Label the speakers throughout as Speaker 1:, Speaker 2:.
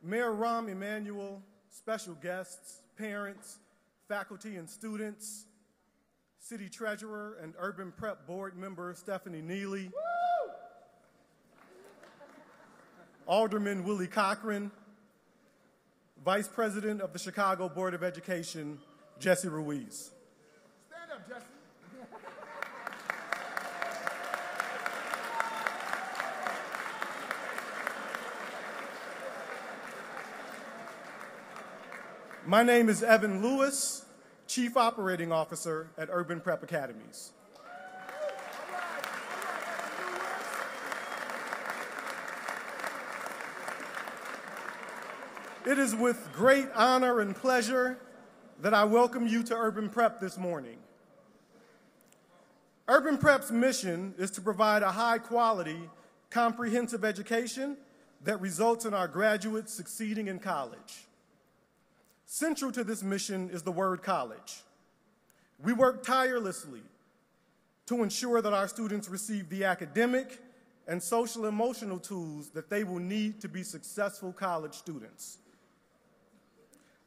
Speaker 1: Mayor Rahm Emanuel, special guests, parents, faculty and students, City Treasurer and Urban Prep Board member Stephanie Neely, Alderman Willie Cochran, Vice President of the Chicago Board of Education, Jesse Ruiz.
Speaker 2: Stand up, Jesse.
Speaker 1: My name is Evan Lewis, Chief Operating Officer at Urban Prep Academies. It is with great honor and pleasure that I welcome you to Urban Prep this morning. Urban Prep's mission is to provide a high-quality, comprehensive education that results in our graduates succeeding in college. Central to this mission is the word college. We work tirelessly to ensure that our students receive the academic and social-emotional tools that they will need to be successful college students.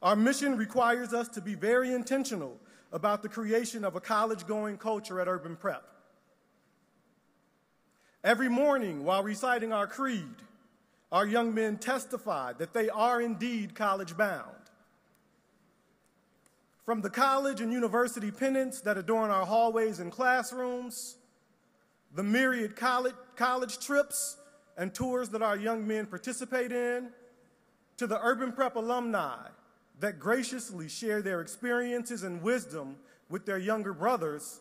Speaker 1: Our mission requires us to be very intentional about the creation of a college-going culture at Urban Prep. Every morning while reciting our creed, our young men testify that they are indeed college-bound. From the college and university pennants that adorn our hallways and classrooms, the myriad college trips and tours that our young men participate in, to the Urban Prep alumni that graciously share their experiences and wisdom with their younger brothers,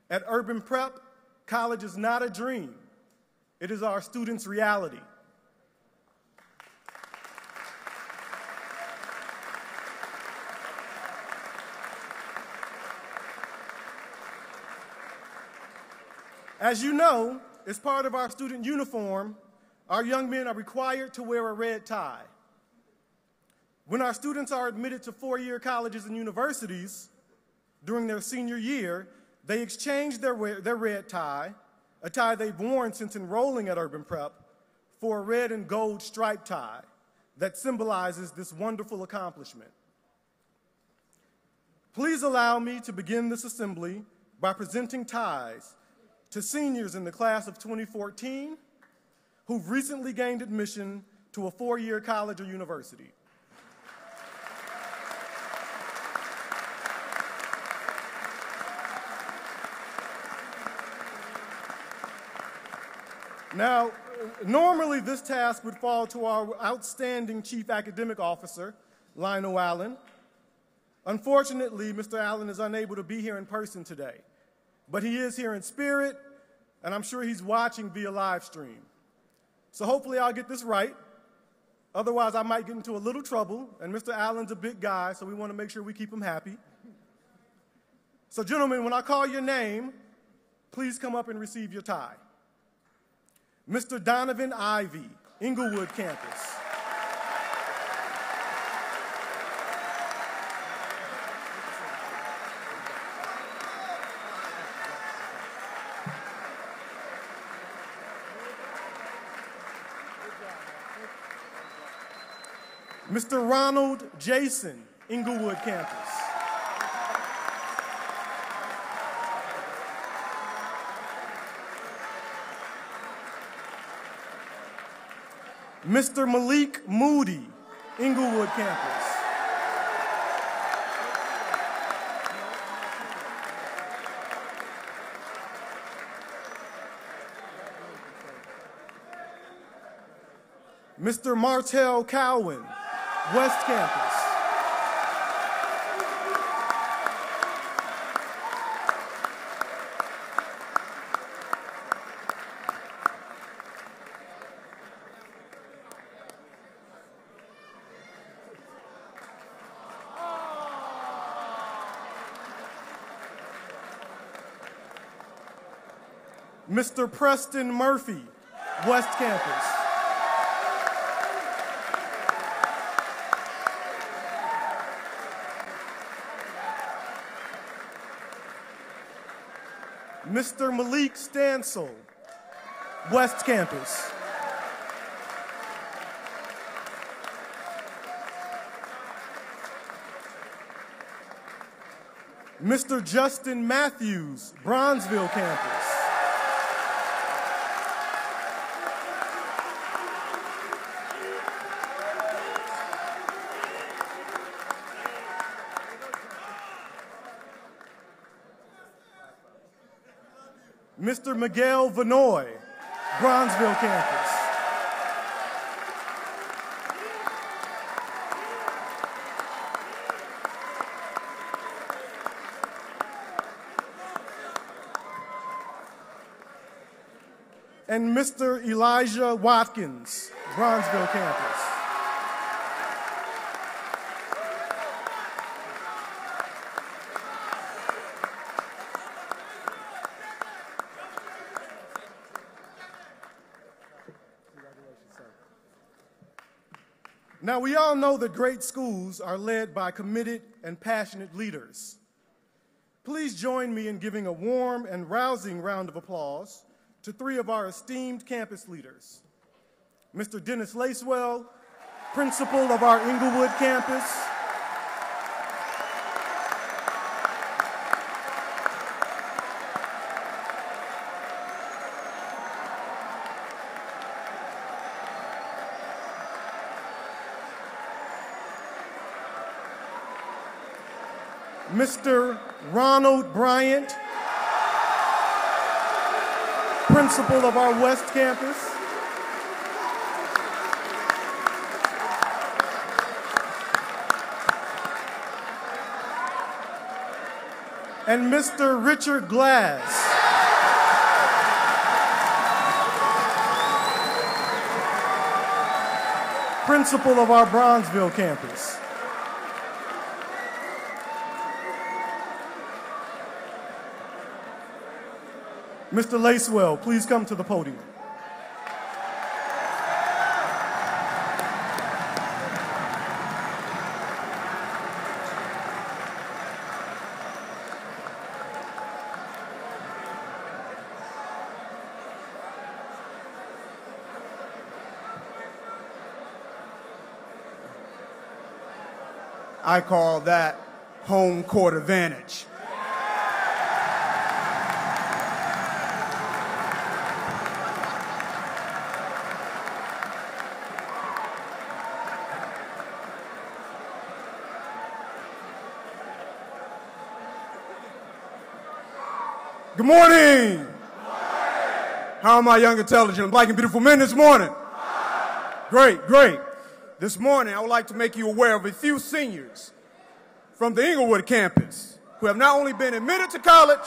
Speaker 1: at Urban Prep, college is not a dream. It is our students' reality. As you know, as part of our student uniform, our young men are required to wear a red tie. When our students are admitted to four-year colleges and universities during their senior year, they exchange their red tie, a tie they've worn since enrolling at Urban Prep, for a red and gold striped tie that symbolizes this wonderful accomplishment. Please allow me to begin this assembly by presenting ties to seniors in the class of 2014 who've recently gained admission to a four-year college or university. Now, normally this task would fall to our outstanding Chief Academic Officer, Lionel Allen. Unfortunately, Mr. Allen is unable to be here in person today, but he is here in spirit, and I'm sure he's watching via live stream. So hopefully I'll get this right. Otherwise, I might get into a little trouble, and Mr. Allen's a big guy, so we want to make sure we keep him happy. So gentlemen, when I call your name, please come up and receive your tie. Mr. Donovan Ivey, Inglewood campus. Mr. Ronald Jason, Inglewood campus. Mr. Malik Moody, Inglewood campus. Mr. Martell Cowan, West campus. Mr. Preston Murphy, West campus. Mr. Malik Stansel, West campus. Mr. Justin Matthews, Bronzeville campus. Mr. Miguel Vanoy, Bronzeville campus. And Mr. Elijah Watkins, Bronzeville campus. Now, we all know that great schools are led by committed and passionate leaders. Please join me in giving a warm and rousing round of applause to three of our esteemed campus leaders. Mr. Dennis Lacewell, principal of our Inglewood campus. Mr. Ronald Bryant, principal of our West campus. And Mr. Richard Glass, principal of our Bronzeville campus. Mr. Lacewell, please come to the podium.
Speaker 2: I call that home court advantage. Good morning. How are my young, intelligent, black, and beautiful men this morning? Great, great. This morning, I would like to make you aware of a few seniors from the Inglewood campus who have not only been admitted to college,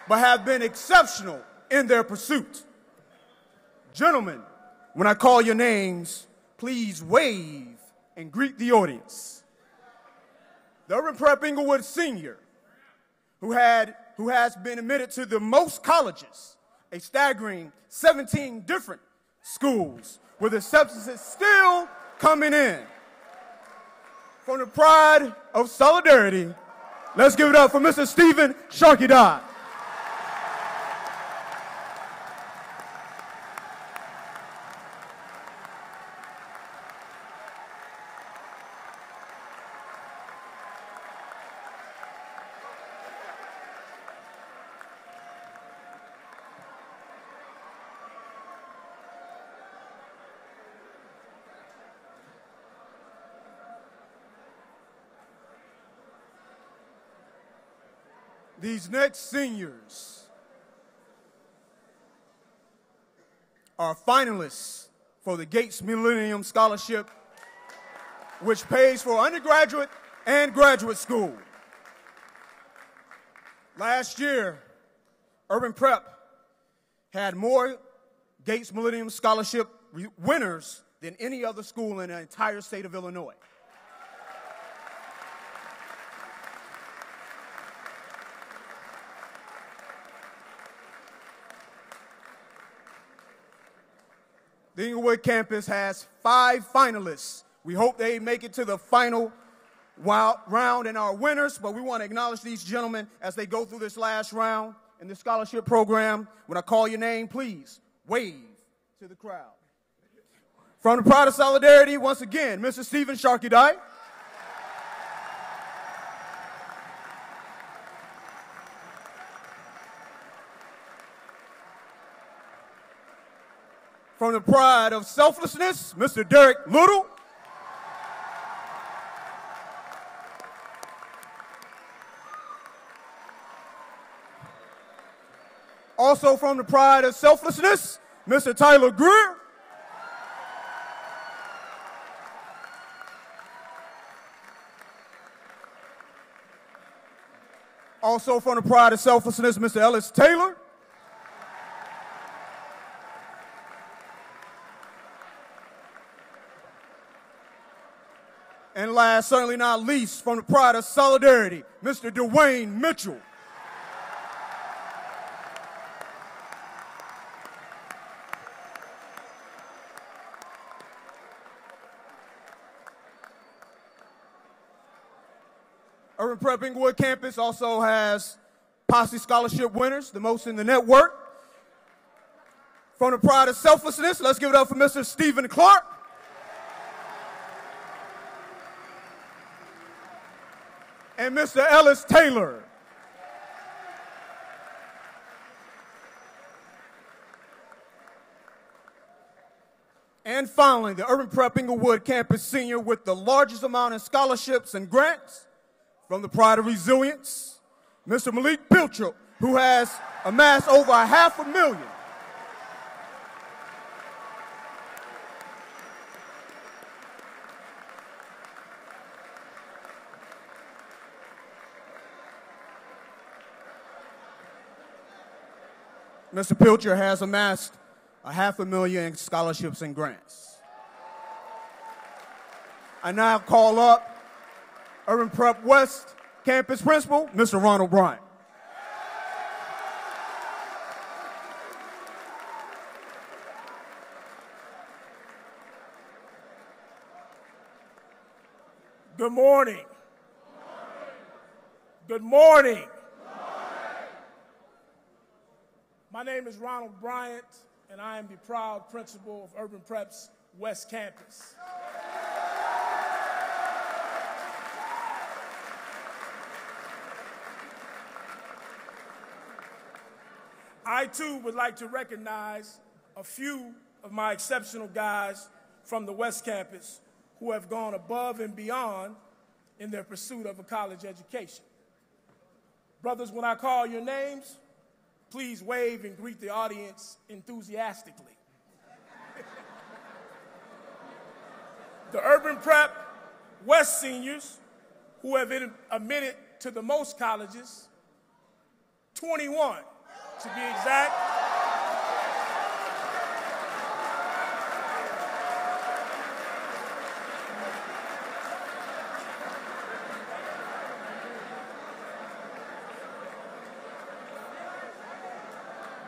Speaker 2: but have been exceptional in their pursuit. Gentlemen, when I call your names, please wave and greet the audience. The Urban Prep Inglewood senior who has been admitted to the most colleges, a staggering 17 different schools, with acceptances still coming in. From the pride of solidarity, let's give it up for Mr. Stephen Sharkey-Dye. These next seniors are finalists for the Gates Millennium Scholarship, which pays for undergraduate and graduate school. Last year, Urban Prep had more Gates Millennium Scholarship winners than any other school in the entire state of Illinois. The Inglewood campus has 5 finalists. We hope they make it to the final round and are winners, but we want to acknowledge these gentlemen as they go through this last round in the scholarship program. When I call your name, please wave to the crowd. From the pride of solidarity, once again, Mr. Stephen Sharkey-Dye. From the pride of selflessness, Mr. Derek Little. Also from the pride of selflessness, Mr. Tyler Greer. Also from the pride of selflessness, Mr. Ellis Taylor. And last, certainly not least, from the pride of solidarity, Mr. Dwayne Mitchell. Urban Prep Inglewood campus also has Posse Scholarship winners, the most in the network. From the pride of selflessness, let's give it up for Mr. Stephen Clark. And Mr. Ellis Taylor. And finally, the Urban Prep Inglewood campus senior with the largest amount of scholarships and grants, from the pride of resilience, Mr. Malik Pilcher, who has amassed over $500,000. Mr. Pilcher has amassed $500,000 in scholarships and grants. I now call up Urban Prep West Campus Principal, Mr. Ronald Bryant.
Speaker 3: Good morning. Good morning. My name is Ronald Bryant, and I am the proud principal of Urban Prep's West Campus. I, too, would like to recognize a few of my exceptional guys from the West Campus who have gone above and beyond in their pursuit of a college education. Brothers, when I call your names, please wave and greet the audience enthusiastically. The Urban Prep West seniors, who have been admitted to the most colleges, 21 to be exact.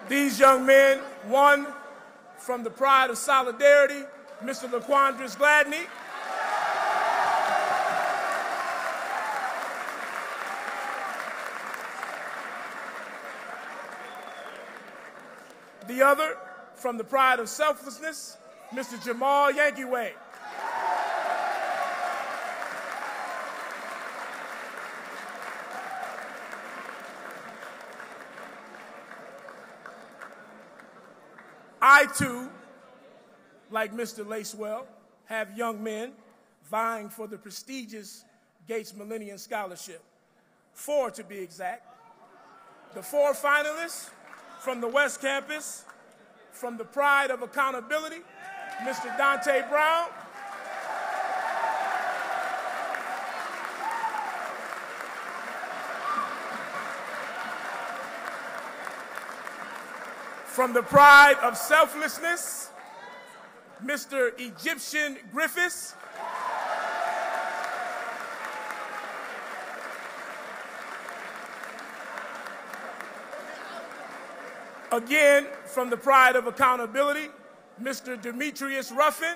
Speaker 3: These young men, one from the pride of solidarity, Mr. LaQuandris Gladney. The other, from the pride of selflessness, Mr. Jamal Yankeeway. I, too, like Mr. Lacewell, have young men vying for the prestigious Gates Millennium Scholarship. 4 to be exact. The 4 finalists from the West Campus, from the pride of accountability, Mr. Dante Brown. From the pride of selflessness, Mr. Egyptian Griffiths. Again, from the pride of accountability, Mr. Demetrius Ruffin.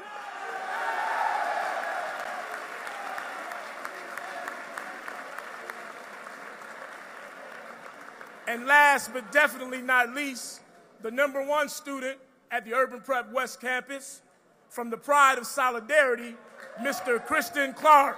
Speaker 3: And last but definitely not least, the #1 student at the Urban Prep West Campus, from the pride of solidarity, Mr. Kristen Clark.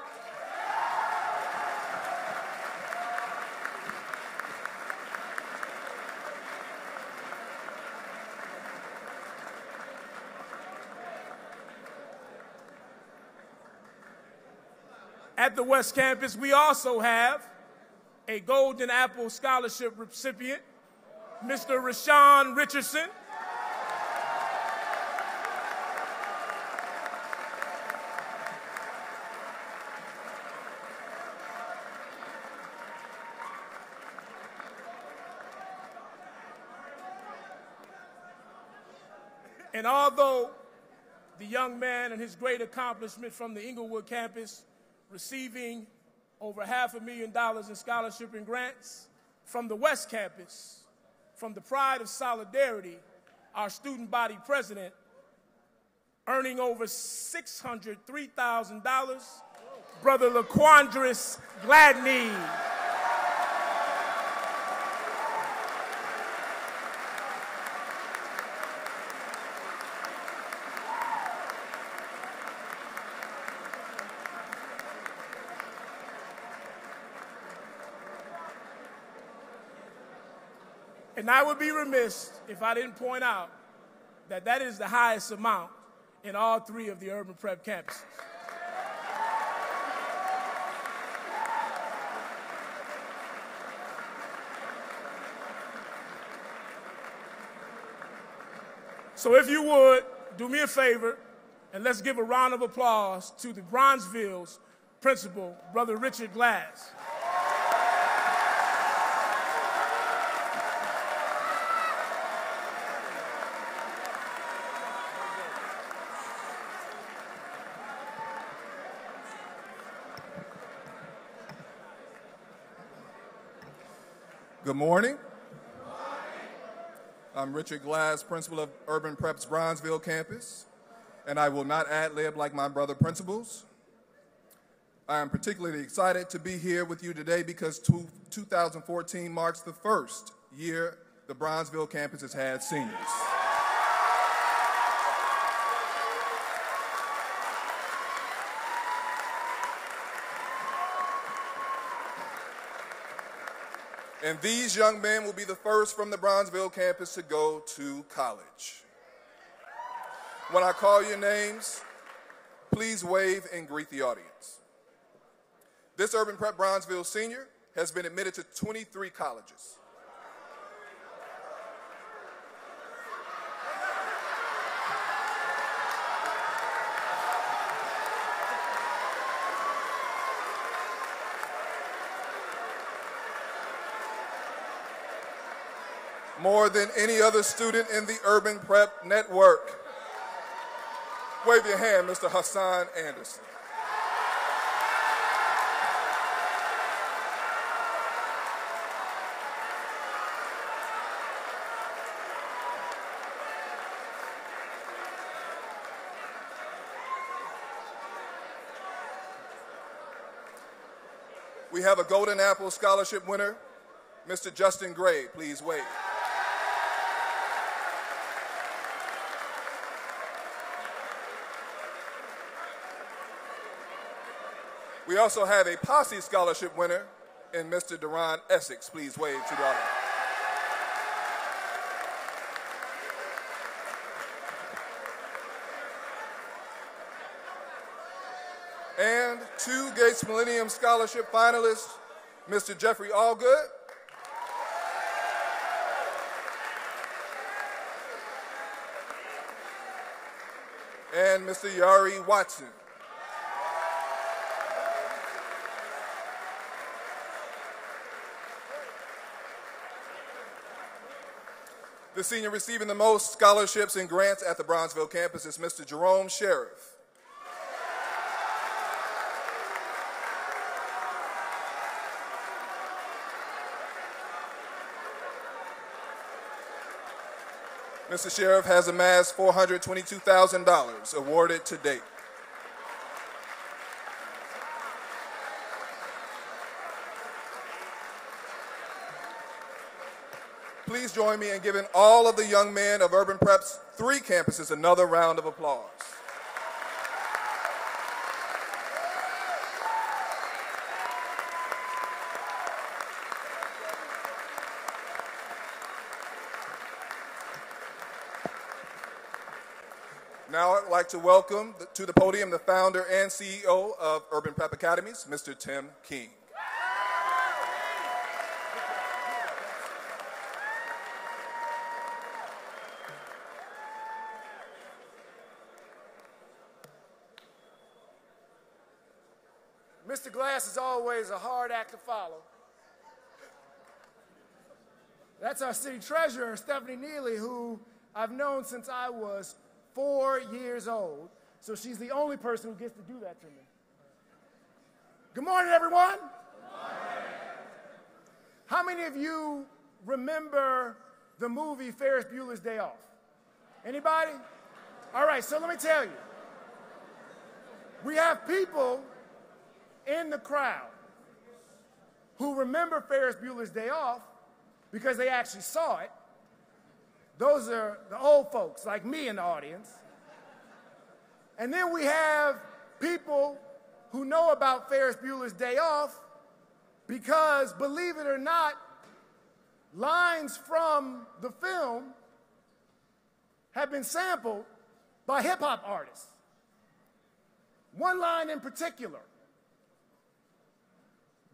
Speaker 3: At the West Campus, we also have a Golden Apple Scholarship recipient, Mr. Rashawn Richardson. And although the young man and his great accomplishment from the Inglewood campus, receiving over $500,000 in scholarship and grants, from the West Campus, from the pride of solidarity, our student body president, earning over $603,000, Brother LaQuandris Gladney. And I would be remiss if I didn't point out that that is the highest amount in all three of the Urban Prep campuses. So if you would, do me a favor, and let's give a round of applause to the Bronzeville's principal, Brother Richard Glass.
Speaker 4: Good morning. I'm Richard Glass, principal of Urban Prep's Bronzeville campus, and I will not ad-lib like my brother principals. I am particularly excited to be here with you today because 2014 marks the first year the Bronzeville campus has had seniors. And these young men will be the first from the Bronzeville campus to go to college. When I call your names, please wave and greet the audience. This Urban Prep Bronzeville senior has been admitted to 23 colleges. More than any other student in the Urban Prep network. Wave your hand, Mr. Hassan Anderson. We have a Golden Apple Scholarship winner, Mr. Justin Gray. Please wave. We also have a Posse Scholarship winner in Mr. Deron Essex. Please wave to the audience. And two Gates Millennium Scholarship finalists, Mr. Jeffrey Allgood and Mr. Yari Watson. The senior receiving the most scholarships and grants at the Bronzeville campus is Mr. Jerome Sheriff. Mr. Sheriff has amassed $422,000 awarded to date. Please join me in giving all of the young men of Urban Prep's 3 campuses another round of applause. Now I'd like to welcome to the podium the founder and CEO of Urban Prep Academies, Mr. Tim King.
Speaker 5: Mr. Glass is always a hard act to follow. That's our city treasurer, Stephanie Neely, who I've known since I was 4 years old. So she's the only person who gets to do that to me. Good morning, everyone. Good morning. How many of you remember the movie Ferris Bueller's Day Off? Anybody? All right, so let me tell you. We have people in the crowd who remember Ferris Bueller's Day Off because they actually saw it. Those are the old folks like me in the audience. And then we have people who know about Ferris Bueller's Day Off because, believe it or not, lines from the film have been sampled by hip-hop artists. One line in particular,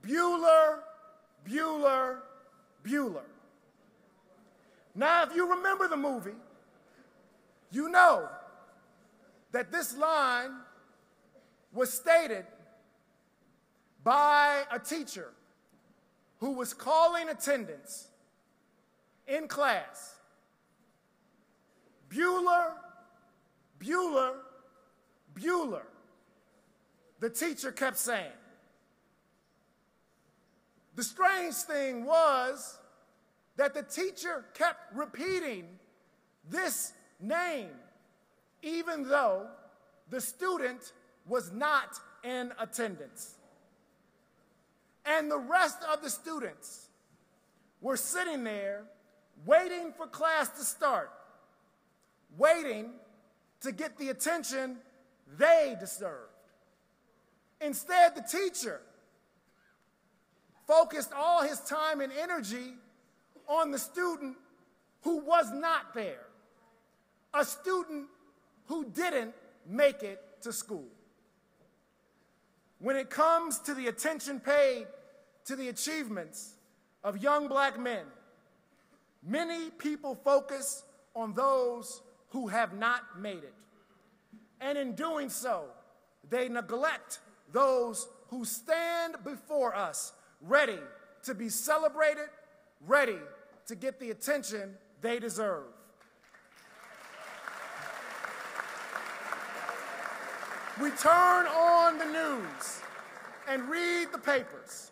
Speaker 5: Bueller, Bueller, Bueller. Now, if you remember the movie, you know that this line was stated by a teacher who was calling attendance in class. Bueller, Bueller, Bueller. The teacher kept saying. The strange thing was that the teacher kept repeating this name, even though the student was not in attendance. And the rest of the students were sitting there waiting for class to start, waiting to get the attention they deserved. Instead, the teacher focused all his time and energy on the student who was not there, a student who didn't make it to school. When it comes to the attention paid to the achievements of young black men, many people focus on those who have not made it. And in doing so, they neglect those who stand before us ready to be celebrated, ready to get the attention they deserve. We turn on the news and read the papers,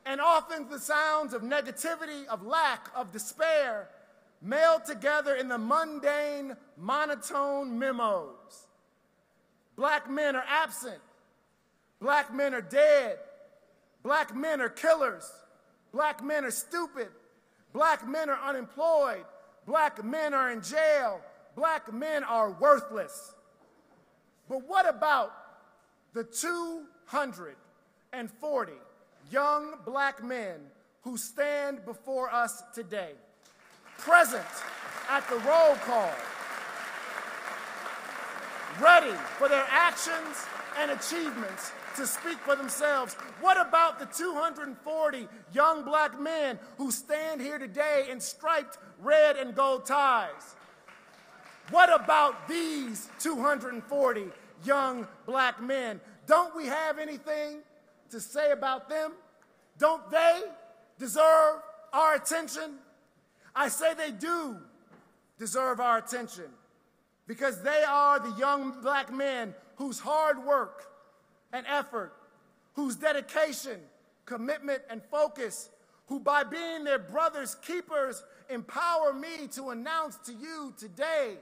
Speaker 5: and often the sounds of negativity, of lack, of despair, meld together in the mundane, monotone memos. Black men are absent. Black men are dead. Black men are killers. Black men are stupid. Black men are unemployed. Black men are in jail. Black men are worthless. But what about the 240 young black men who stand before us today, present at the roll call, ready for their actions and achievements to speak for themselves? What about the 240 young black men who stand here today in striped red and gold ties? What about these 240 young black men? Don't we have anything to say about them? Don't they deserve our attention? I say they do deserve our attention because they are the young black men whose hard work and effort, whose dedication, commitment, and focus, who by being their brother's keepers empower me to announce to you today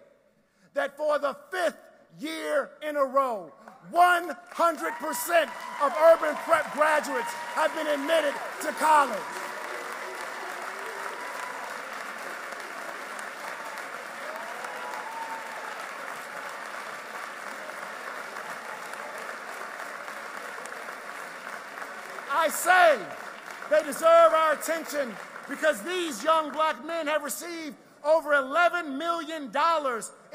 Speaker 5: that for the 5th year in a row, 100% of Urban Prep graduates have been admitted to college. I say they deserve our attention because these young black men have received over $11 million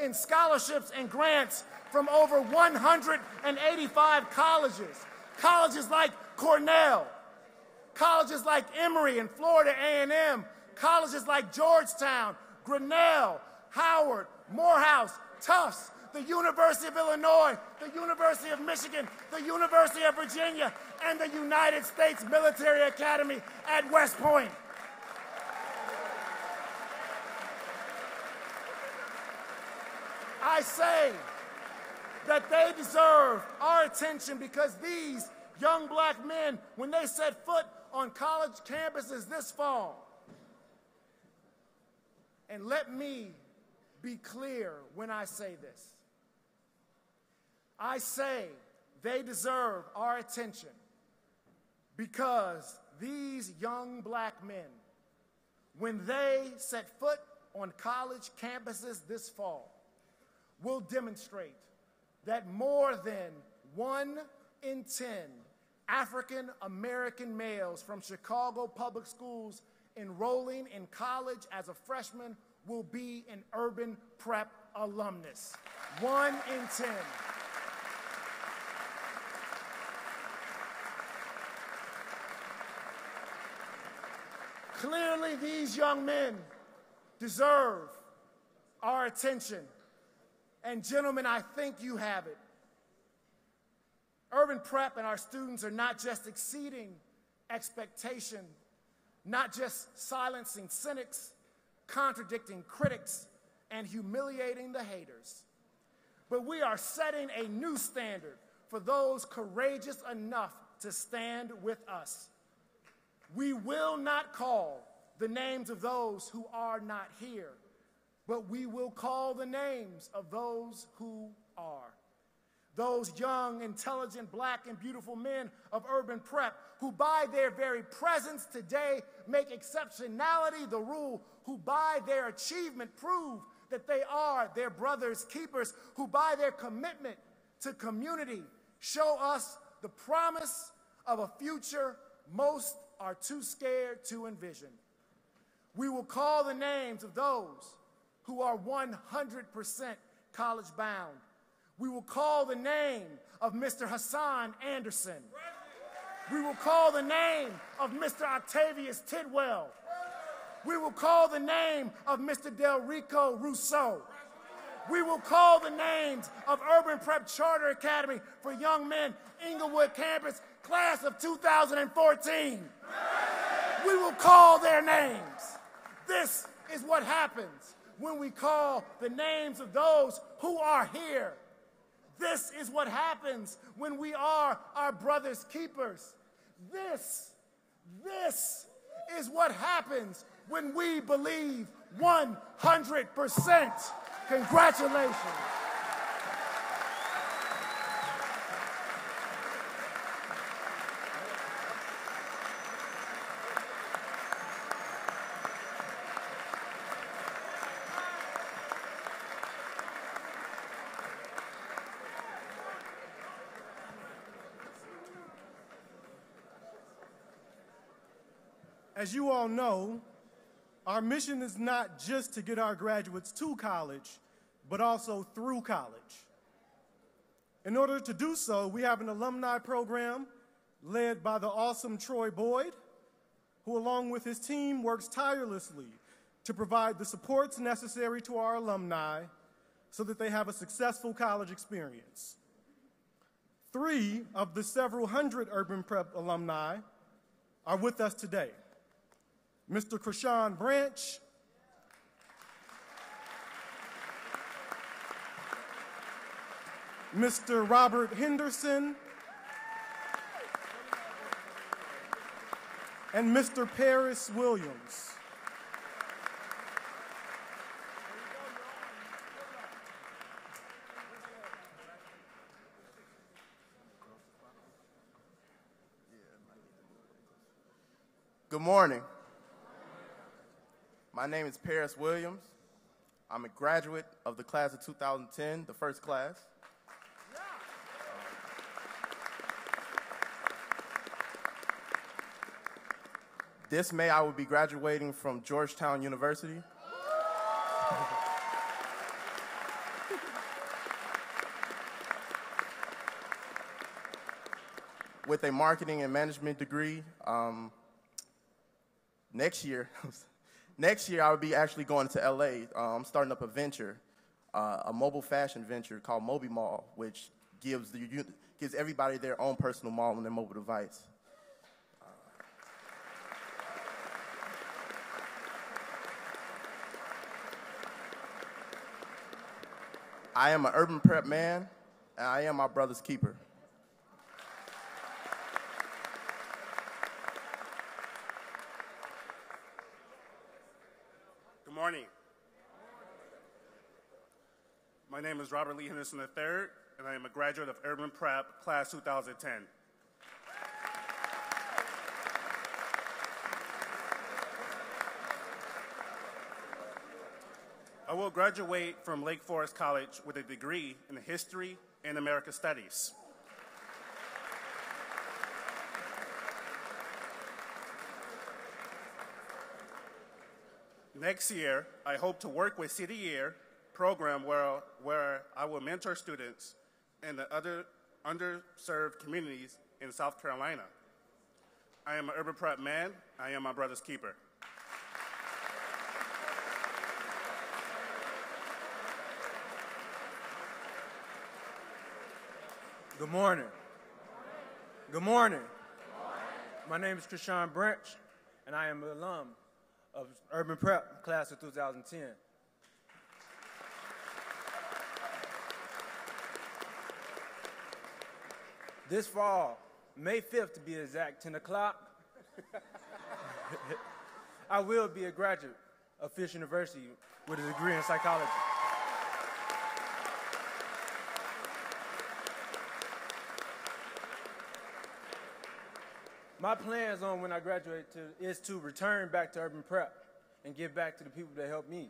Speaker 5: in scholarships and grants from over 185 colleges. Colleges like Cornell, colleges like Emory and Florida A&M, colleges like Georgetown, Grinnell, Howard, Morehouse, Tufts, the University of Illinois, the University of Michigan, the University of Virginia, and the United States Military Academy at West Point. I say that they deserve our attention because these young black men, when they set foot on college campuses this fall, and let me be clear when I say this, I say they deserve our attention because these young black men, when they set foot on college campuses this fall, will demonstrate that more than 1 in 10 African-American males from Chicago public schools enrolling in college as a freshman will be an Urban Prep alumnus. 1 in 10. Clearly, these young men deserve our attention. And gentlemen, I think you have it. Urban Prep and our students are not just exceeding expectation, not just silencing cynics, contradicting critics, and humiliating the haters, but we are setting a new standard for those courageous enough to stand with us. We will not call the names of those who are not here, but we will call the names of those who are. Those young, intelligent, black, and beautiful men of Urban Prep who by their very presence today make exceptionality the rule, who by their achievement prove that they are their brother's keepers, who by their commitment to community show us the promise of a future most are too scared to envision. We will call the names of those who are 100% college bound. We will call the name of Mr. Hassan Anderson. We will call the name of Mr. Octavius Tidwell. We will call the name of Mr. Delrico Rousseau. We will call the names of Urban Prep Charter Academy for Young Men, Inglewood Campus, class of 2014. We will call their names. This is what happens when we call the names of those who are here. This is what happens when we are our brother's keepers. This is what happens when we believe 100%. Congratulations.
Speaker 1: As you all know, our mission is not just to get our graduates to college, but also through college. In order to do so, we have an alumni program led by the awesome Troy Boyd, who along with his team works tirelessly to provide the supports necessary to our alumni so that they have a successful college experience. 3 of the several hundred Urban Prep alumni are with us today. Mr. Krishan Branch, Mr. Robert Henderson, and Mr. Paris Williams.
Speaker 6: Good morning. My name is Paris Williams. I'm a graduate of the class of 2010, the first class. This May, I will be graduating from Georgetown University. with a marketing and management degree. Next year I will be actually going to LA. I'm starting up a venture, a mobile fashion venture called Moby Mall, which gives everybody their own personal mall on their mobile device. I am an urban prep man, and I am my brother's keeper.
Speaker 7: Good morning. My name is Robert Lee Henderson III, and I am a graduate of Urban Prep, class 2010. I will graduate from Lake Forest College with a degree in History and American Studies. Next year, I hope to work with City Year program where I will mentor students in the other underserved communities in South Carolina. I am an urban prep man. I am my brother's keeper.
Speaker 8: Good morning. Good morning. My name is Krishan Branch, and I am an alum of Urban Prep, class of 2010. This fall, May 5th to be exact, 10 o'clock, I will be a graduate of Fisk University with a degree in psychology. My plans on when I graduate is to return back to Urban Prep and give back to the people that helped me.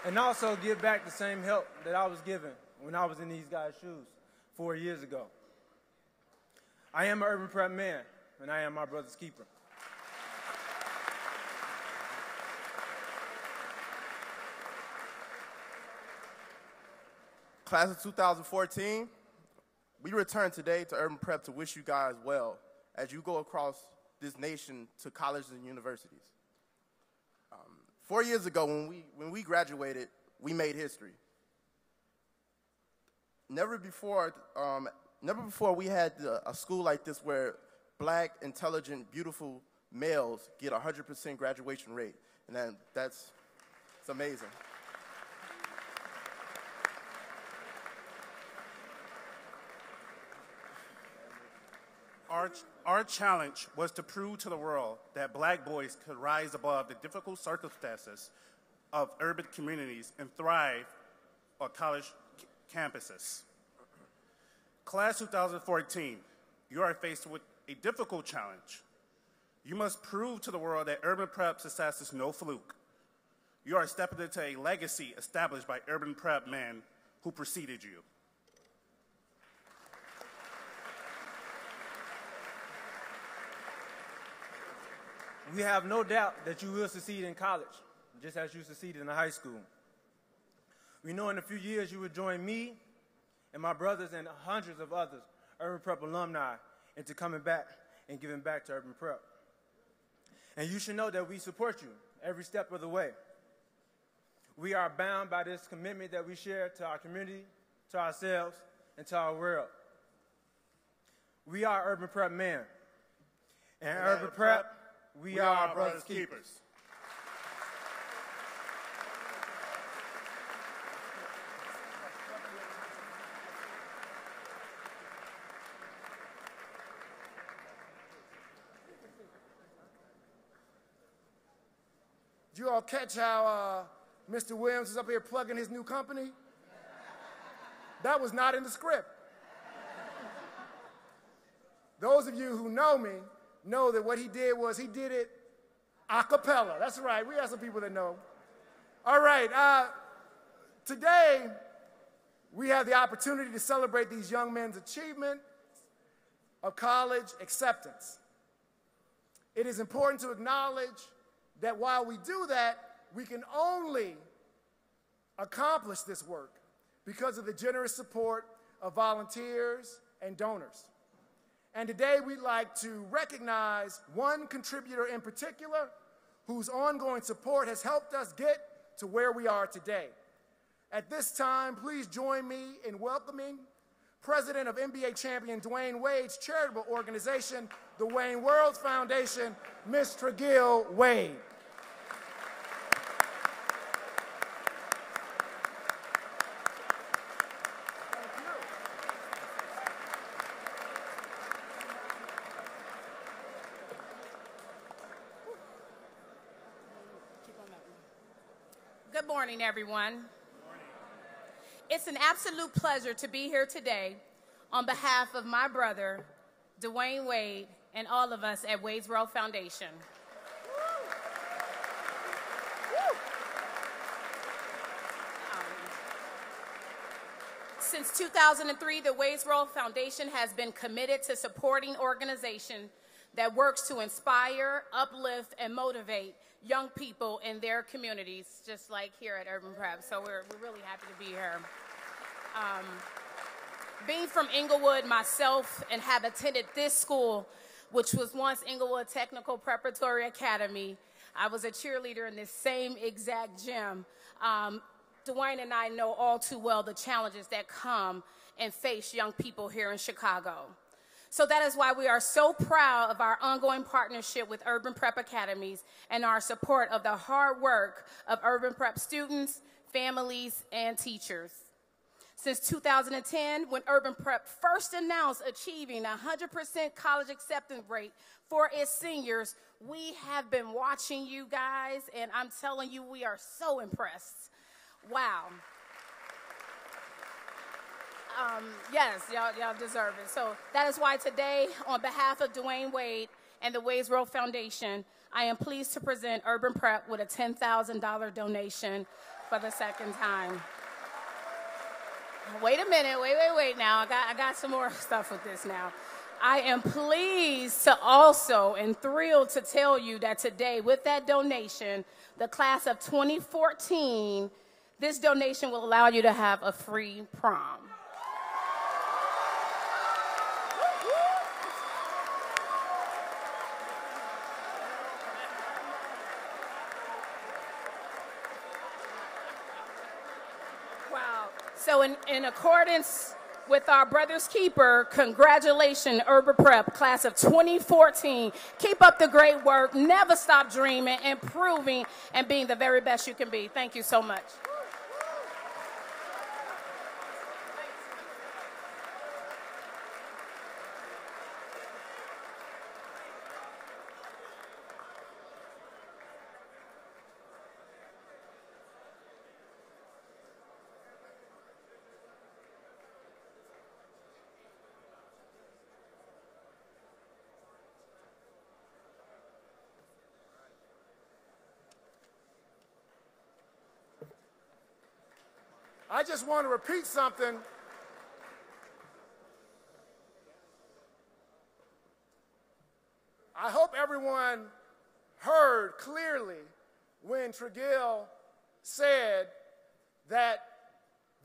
Speaker 8: And also give back the same help that I was given when I was in these guys' shoes 4 years ago. I am an Urban Prep man, and I am my brother's keeper.
Speaker 6: Class of 2014, we return today to Urban Prep to wish you guys well as you go across this nation to colleges and universities. 4 years ago, when we graduated, we made history. Never before we had a school like this where black, intelligent, beautiful males get 100% graduation rate, and it's amazing.
Speaker 7: Our challenge was to prove to the world that black boys could rise above the difficult circumstances of urban communities and thrive on college campuses. Class 2014, you are faced with a difficult challenge. You must prove to the world that Urban Prep success is no fluke. You are stepping into a legacy established by Urban Prep men who preceded you.
Speaker 8: We have no doubt that you will succeed in college, just as you succeeded in high school. We know in a few years you will join me and my brothers and hundreds of others Urban Prep alumni into coming back and giving back to Urban Prep. And you should know that we support you every step of the way. We are bound by this commitment that we share to our community, to ourselves, and to our world. We are Urban Prep men. And Urban Prep, we are our brothers' keepers.
Speaker 5: Did you all catch how Mr. Williams is up here plugging his new company? That was not in the script. Those of you who know me know that what he did was he did it a cappella. That's right. We have some people that know. All right. Today, we have the opportunity to celebrate these young men's achievement of college acceptance. It is important to acknowledge that while we do that, we can only accomplished this work because of the generous support of volunteers and donors. And today we'd like to recognize one contributor in particular whose ongoing support has helped us get to where we are today. At this time, please join me in welcoming President of NBA champion Dwayne Wade's charitable organization, the Wayne World Foundation, Ms. Tregill Wade.
Speaker 9: Good morning, everyone. It's an absolute pleasure to be here today on behalf of my brother, Dwayne Wade, and all of us at Wade's World Foundation. Since 2003, the Wade's World Foundation has been committed to supporting organizations that works to inspire, uplift, and motivate young people in their communities, just like here at Urban Prep. So we're really happy to be here. Being from Inglewood myself and have attended this school, which was once Inglewood Technical Preparatory Academy, I was a cheerleader in this same exact gym. Dwayne and I know all too well the challenges that come and face young people here in Chicago. So that is why we are so proud of our ongoing partnership with Urban Prep Academies and our support of the hard work of Urban Prep students, families, and teachers. Since 2010, when Urban Prep first announced achieving 100% college acceptance rate for its seniors, we have been watching you guys, and I'm telling you, we are so impressed. Wow. Yes, y'all deserve it. So that is why today, on behalf of Dwayne Wade and the Wade's World Foundation, I am pleased to present Urban Prep with a $10,000 donation for the second time. Wait a minute, wait now. I got some more stuff with this now. I am pleased to also and thrilled to tell you that today, with that donation, the class of 2014, this donation will allow you to have a free prom. So in accordance with our brother's keeper, congratulations, Urban Prep, class of 2014. Keep up the great work. Never stop dreaming, improving, and being the very best you can be. Thank you so much.
Speaker 5: I just want to repeat something. I hope everyone heard clearly when Tregill said that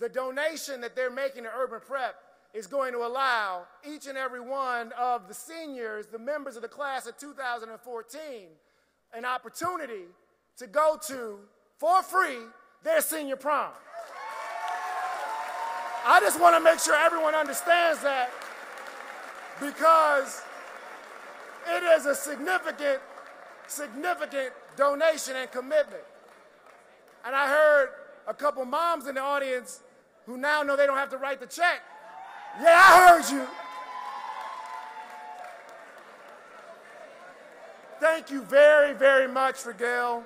Speaker 5: the donation that they're making to Urban Prep is going to allow each and every one of the seniors, the members of the class of 2014, an opportunity to go to, for free, their senior prom. I just want to make sure everyone understands that, because it is a significant donation and commitment. And I heard a couple moms in the audience who now know they don't have to write the check. Yeah, I heard you. Thank you very, very much, Tregill.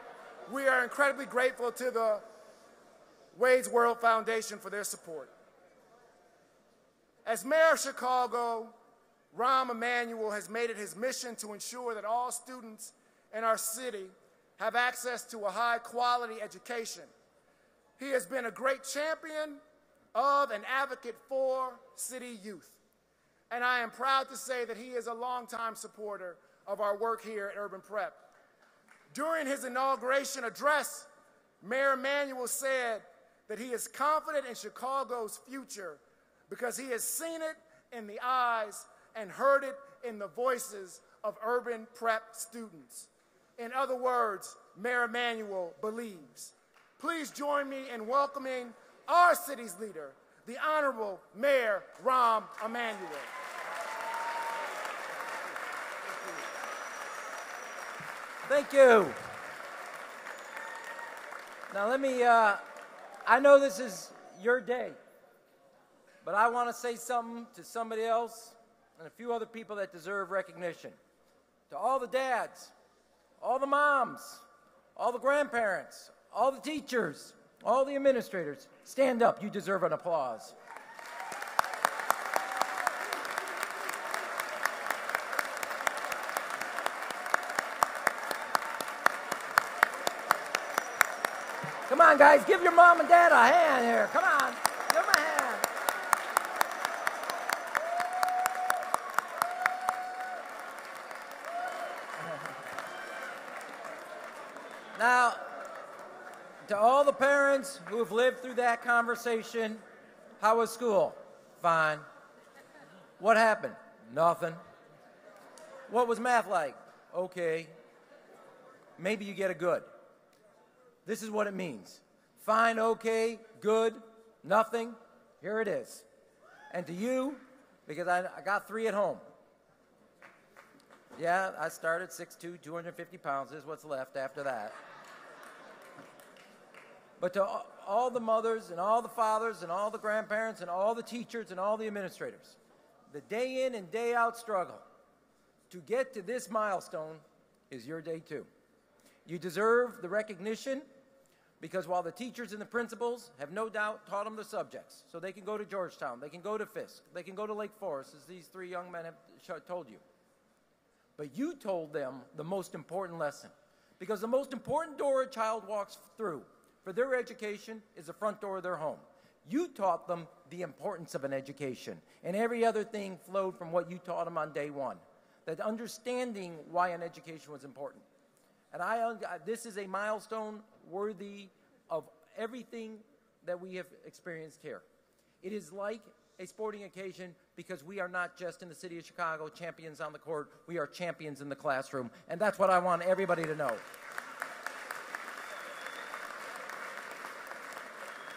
Speaker 5: We are incredibly grateful to the Wade's World Foundation for their support. As Mayor of Chicago, Rahm Emanuel has made it his mission to ensure that all students in our city have access to a high-quality education. He has been a great champion of and advocate for city youth. And I am proud to say that he is a longtime supporter of our work here at Urban Prep. During his inauguration address, Mayor Emanuel said that he is confident in Chicago's future because he has seen it in the eyes and heard it in the voices of Urban Prep students. In other words, Mayor Emanuel believes. Please join me in welcoming our city's leader, the Honorable Mayor Rahm Emanuel.
Speaker 10: Thank you. Now let me, I know this is your day, but I want to say something to somebody else and a few other people that deserve recognition. To all the dads, all the moms, all the grandparents, all the teachers, all the administrators, stand up. You deserve an applause. Come on, guys, give your mom and dad a hand here. Come on, give them a hand. Now, to all the parents who have lived through that conversation, how was school? Fine. What happened? Nothing. What was math like? Okay. Maybe you get a good. This is what it means. Fine, okay, good, nothing, here it is. And to you, because I got 3 at home. Yeah, I started 6'2", 250 pounds, this is what's left after that. But to all the mothers and all the fathers and all the grandparents and all the teachers and all the administrators, the day in and day out struggle to get to this milestone is your day too. You deserve the recognition because while the teachers and the principals have no doubt taught them the subjects, so they can go to Georgetown, they can go to Fisk, they can go to Lake Forest, as these 3 young men have told you. But you told them the most important lesson, because the most important door a child walks through for their education is the front door of their home. You taught them the importance of an education, and every other thing flowed from what you taught them on day one, that understanding why an education was important. And this is a milestone worthy of everything that we have experienced here. It is like a sporting occasion because we are not just in the city of Chicago champions on the court, we are champions in the classroom, and that's what I want everybody to know.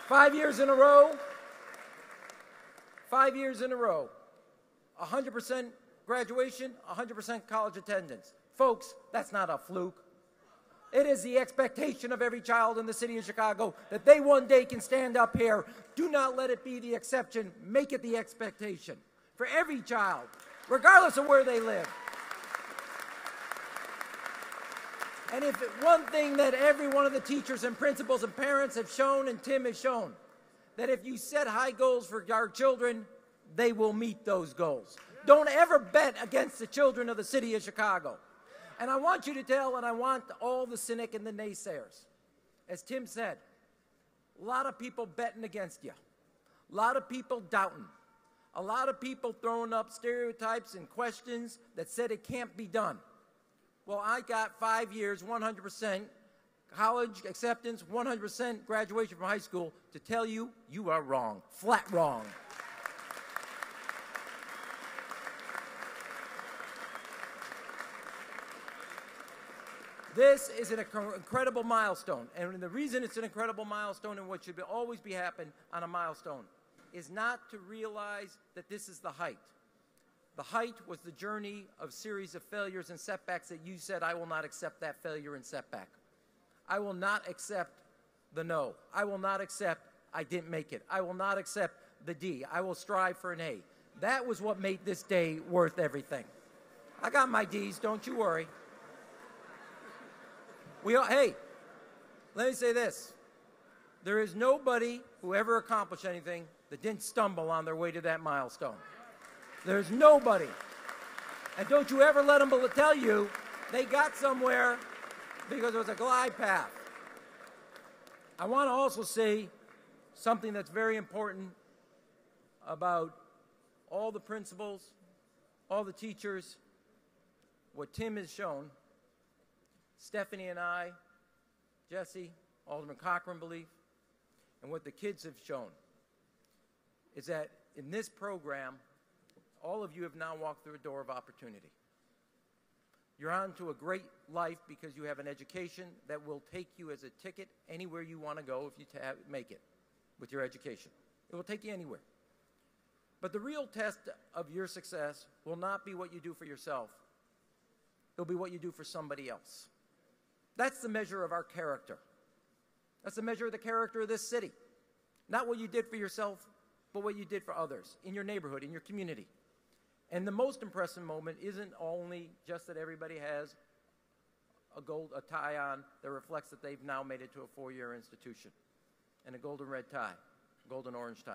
Speaker 10: 5 years in a row, 5 years in a row, 100% graduation, 100% college attendance. Folks, that's not a fluke. It is the expectation of every child in the city of Chicago that they one day can stand up here. Do not let it be the exception. Make it the expectation for every child, regardless of where they live. And if one thing that every one of the teachers and principals and parents have shown, and Tim has shown, that if you set high goals for our children, they will meet those goals. Don't ever bet against the children of the city of Chicago. And I want you to tell, and I want all the cynic and the naysayers, as Tim said, a lot of people betting against you, a lot of people doubting, a lot of people throwing up stereotypes and questions that said it can't be done. Well, I got 5 years, 100% college acceptance, 100% graduation from high school to tell you, you are wrong, flat wrong. This is an incredible milestone, and the reason it's an incredible milestone and what should always be happen on a milestone is not to realize that this is the height. The height was the journey of series of failures and setbacks that you said, I will not accept that failure and setback. I will not accept the no. I will not accept I didn't make it. I will not accept the D. I will strive for an A. That was what made this day worth everything. I got my D's, don't you worry. Hey, let me say this. There is nobody who ever accomplished anything that didn't stumble on their way to that milestone. There's nobody. And don't you ever let them tell you they got somewhere because it was a glide path. I want to also say something that's very important about all the principals, all the teachers, what Tim has shown. Stephanie and I, Jesse, Alderman Cochran believe, and what the kids have shown is that in this program, all of you have now walked through a door of opportunity. You're on to a great life because you have an education that will take you as a ticket anywhere you want to go if you make it with your education. It will take you anywhere. But the real test of your success will not be what you do for yourself. It'll be what you do for somebody else. That's the measure of our character. That's the measure of the character of this city. Not what you did for yourself, but what you did for others in your neighborhood, in your community. And the most impressive moment isn't only just that everybody has a tie on that reflects that they've now made it to a four-year institution, and a golden red tie, golden orange tie.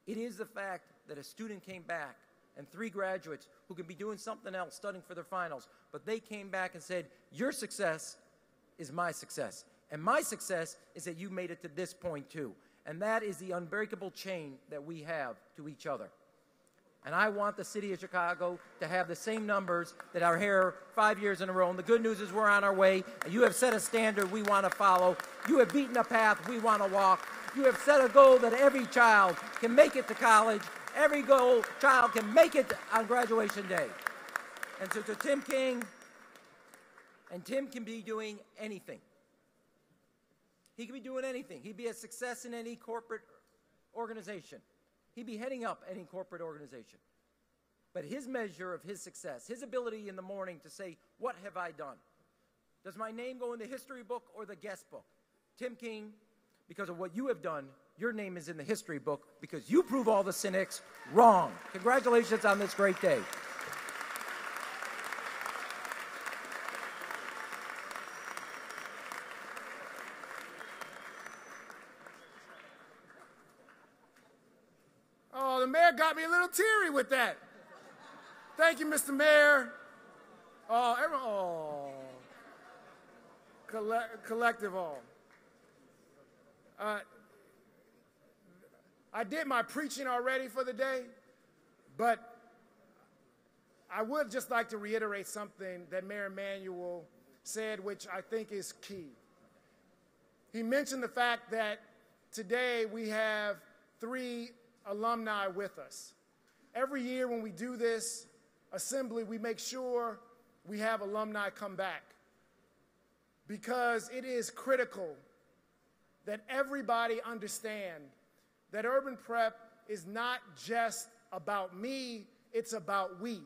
Speaker 10: It is the fact that a student came back, and 3 graduates who could be doing something else, studying for their finals, but they came back and said, your success is my success. And my success is that you made it to this point too. And that is the unbreakable chain that we have to each other. And I want the city of Chicago to have the same numbers that are here 5 years in a row. And the good news is we're on our way. And you have set a standard we want to follow. You have beaten a path we want to walk. You have set a goal that every child can make it to college. Every child can make it on graduation day. And so to Tim King, and Tim can be doing anything. He can be doing anything. He'd be a success in any corporate organization. He'd be heading up any corporate organization. But his measure of his success, his ability in the morning to say, what have I done? Does my name go in the history book or the guest book? Tim King, because of what you have done, your name is in the history book because you prove all the cynics wrong. Congratulations on this great day.
Speaker 5: Oh, the mayor got me a little teary with that. Thank you, Mr. Mayor. Oh, collective all. I did my preaching already for the day, but I would just like to reiterate something that Mayor Emanuel said, which I think is key. He mentioned the fact that today we have 3 alumni with us. Every year when we do this assembly, we make sure we have alumni come back because it is critical that everybody understand that Urban Prep is not just about me, it's about we.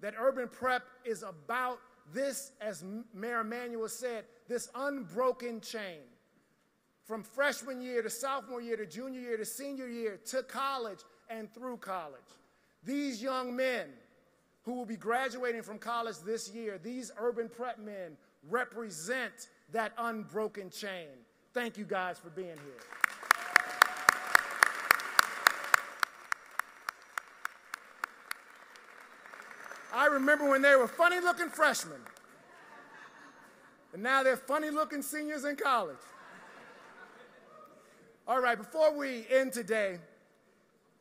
Speaker 5: That Urban Prep is about this, as Mayor Emanuel said, this unbroken chain. From freshman year to sophomore year to junior year to senior year to college and through college. These young men who will be graduating from college this year, these Urban Prep men represent that unbroken chain. Thank you guys for being here. I remember when they were funny-looking freshmen, and now they're funny-looking seniors in college. All right, before we end today,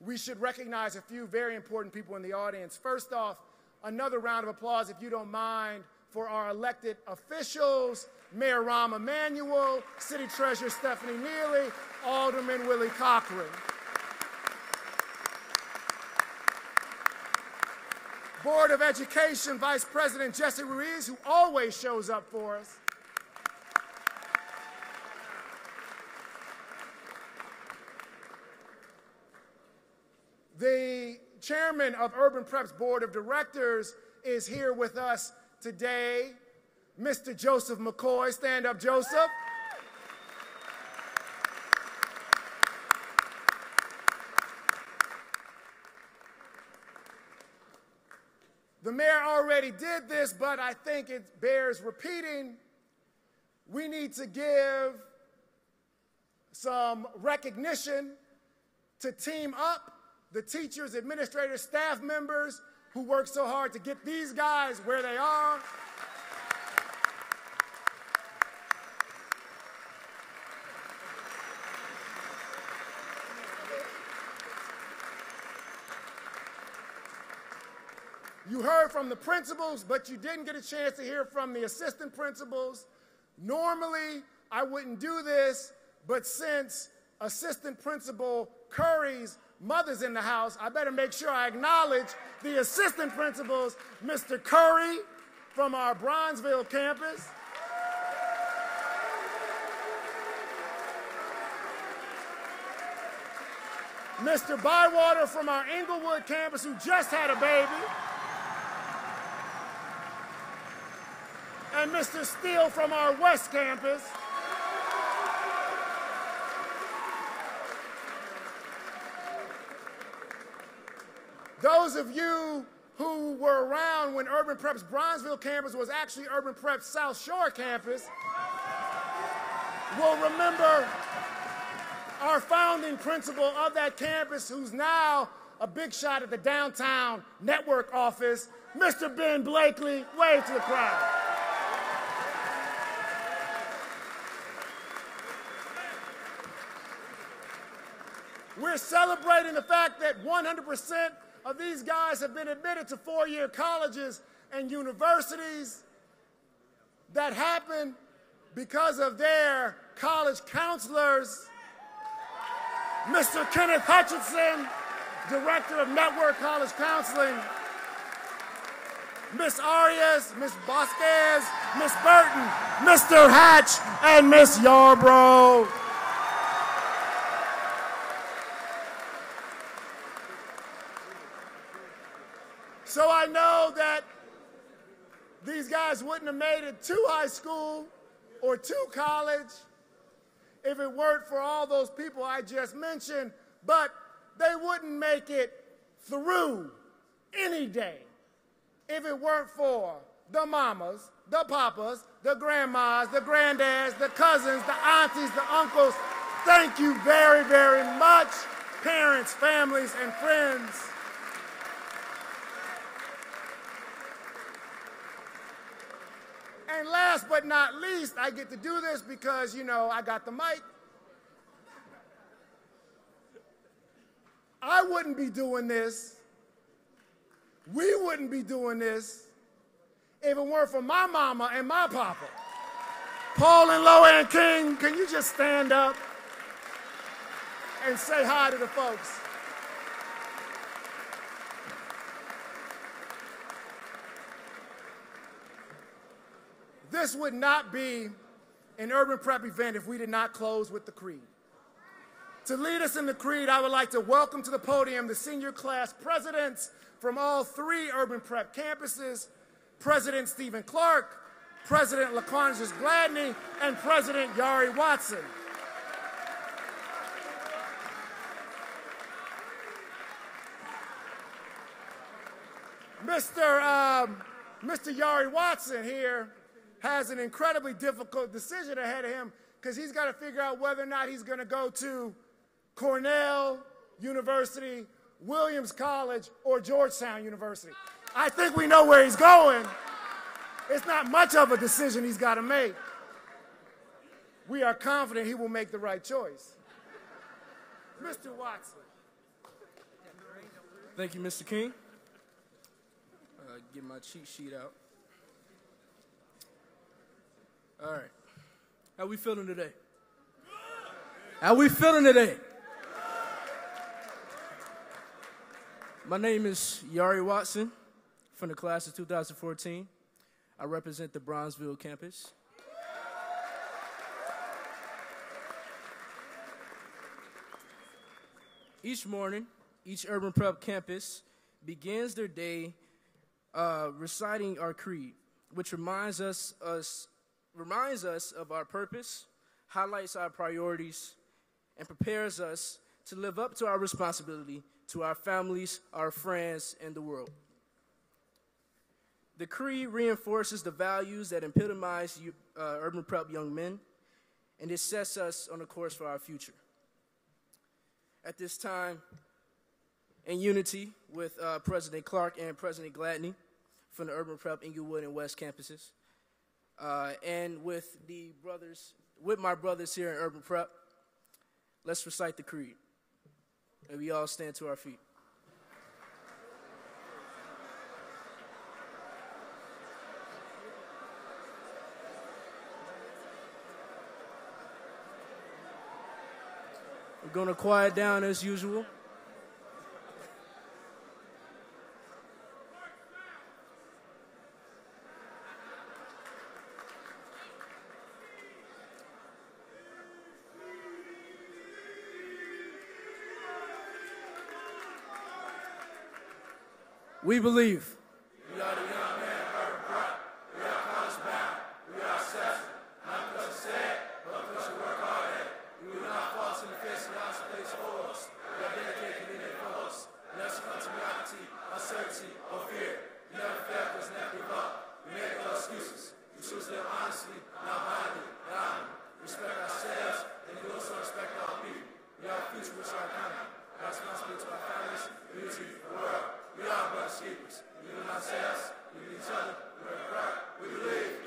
Speaker 5: we should recognize a few very important people in the audience. First off, another round of applause, if you don't mind, for our elected officials, Mayor Rahm Emanuel, City Treasurer Stephanie Neely, Alderman Willie Cochran. Board of Education Vice President Jesse Ruiz, who always shows up for us. The chairman of Urban Prep's Board of Directors is here with us today, Mr. Joseph McCoy. Stand up, Joseph. The mayor already did this, but I think it bears repeating. We need to give some recognition to Team Up, the teachers, administrators, staff members who work so hard to get these guys where they are. You heard from the principals, but you didn't get a chance to hear from the assistant principals. Normally, I wouldn't do this, but since Assistant Principal Curry's mother's in the house, I better make sure I acknowledge the assistant principals, Mr. Curry from our Bronzeville campus, Mr. Bywater from our Inglewood campus who just had a baby, and Mr. Steele from our West campus. Those of you who were around when Urban Prep's Bronzeville campus was actually Urban Prep's South Shore campus will remember our founding principal of that campus, who's now a big shot at the downtown network office, Mr. Ben Blakely. Wave to the crowd. We're celebrating the fact that 100% of these guys have been admitted to four-year colleges and universities. That happened because of their college counselors. Mr. Kenneth Hutchinson, Director of Network College Counseling, Miss Arias, Miss Vasquez, Miss Burton, Mr. Hatch, and Miss Yarbrough. So I know that these guys wouldn't have made it to high school or to college if it weren't for all those people I just mentioned, but they wouldn't make it through any day if it weren't for the mamas, the papas, the grandmas, the granddads, the cousins, the aunties, the uncles. Thank you very, very much, parents, families, and friends. And last but not least, I get to do this because, you know, I got the mic. I wouldn't be doing this, we wouldn't be doing this if it weren't for my mama and my papa. Paul and Loanne King, can you just stand up and say hi to the folks? This would not be an Urban Prep event if we did not close with the creed. To lead us in the creed, I would like to welcome to the podium the senior class presidents from all three Urban Prep campuses, President Stephen Clark, President LaQuantis Gladney, and President Yari Watson. Mr. Yari Watson here has an incredibly difficult decision ahead of him because he's got to figure out whether or not he's going to go to Cornell University, Williams College, or Georgetown University. I think we know where he's going. It's not much of a decision he's got to make. We are confident he will make the right choice. Mr. Watson.
Speaker 3: Thank you, Mr. King. Get my cheat sheet out. All right. How we feeling today? How we feeling today? My name is Yari Watson from the class of 2014. I represent the Bronzeville campus. Each morning, each Urban Prep campus begins their day reciting our creed, which reminds us of our purpose, highlights our priorities, and prepares us to live up to our responsibility to our families, our friends, and the world. The creed reinforces the values that epitomize Urban Prep young men, and it sets us on a course for our future. At this time, in unity with President Clark and President Gladney from the Urban Prep Inglewood and West campuses, and with my brothers here in Urban Prep, let's recite the creed. And we all stand to our feet.
Speaker 11: going to quiet down as usual. We believe.
Speaker 12: We are the young men of Urban Prep. We are college bound. We are obsessed. Not because it's sad, but because we work hard at it. We will not fall to the face of God's place for us. We are dedicated to it for us. Unless you come to reality, uncertainty, or fear. You never fail because never give up. We make no excuses. We choose to live honestly, not violently, and honorably. Respect ourselves, and we also respect our people. We are the future which are coming. Our responsibility to our families, community, the world. We are brothers keepers. We believe in ourselves, we believe in each other, we work hard, we believe.